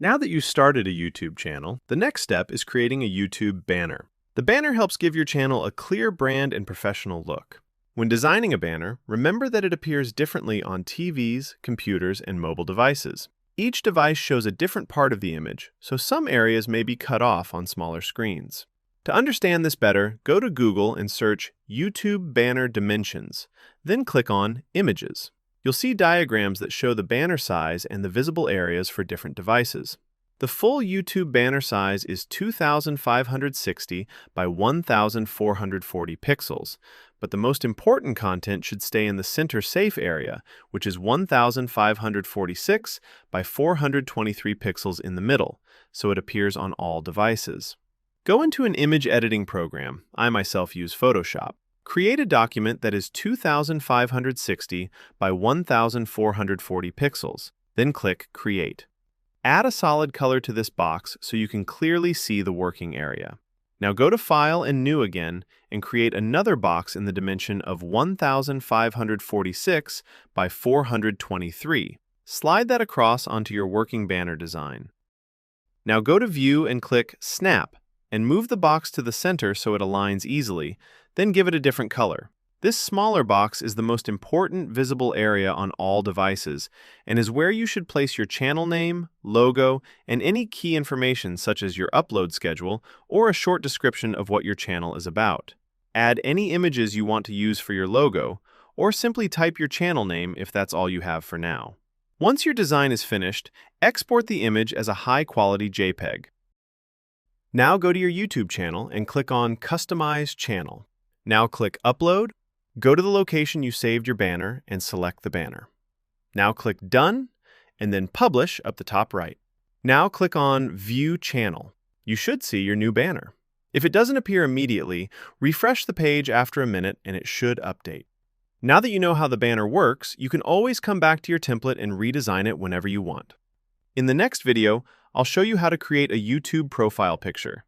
Now that you started a YouTube channel, the next step is creating a YouTube banner. The banner helps give your channel a clear brand and professional look. When designing a banner, remember that it appears differently on TVs, computers, and mobile devices. Each device shows a different part of the image, so some areas may be cut off on smaller screens. To understand this better, go to Google and search YouTube Banner Dimensions, then click on Images. You'll see diagrams that show the banner size and the visible areas for different devices. The full YouTube banner size is 2560 by 1440 pixels, but the most important content should stay in the center safe area, which is 1546 by 423 pixels in the middle, so it appears on all devices. Go into an image editing program. I myself use Photoshop. Create a document that is 2560 by 1440 pixels, then click Create. Add a solid color to this box so you can clearly see the working area. Now go to File and New again and create another box in the dimension of 1546 by 423. Slide that across onto your working banner design. Now go to View and click Snap and move the box to the center so it aligns easily, then give it a different color. This smaller box is the most important visible area on all devices and is where you should place your channel name, logo, and any key information such as your upload schedule or a short description of what your channel is about. Add any images you want to use for your logo, or simply type your channel name if that's all you have for now. Once your design is finished, export the image as a high-quality JPEG. Now go to your YouTube channel and click on Customize Channel. Now click Upload, go to the location you saved your banner, and select the banner. Now click Done, and then Publish up the top right. Now click on View Channel. You should see your new banner. If it doesn't appear immediately, refresh the page after a minute and it should update. Now that you know how the banner works, you can always come back to your template and redesign it whenever you want. In the next video, I'll show you how to create a YouTube profile picture.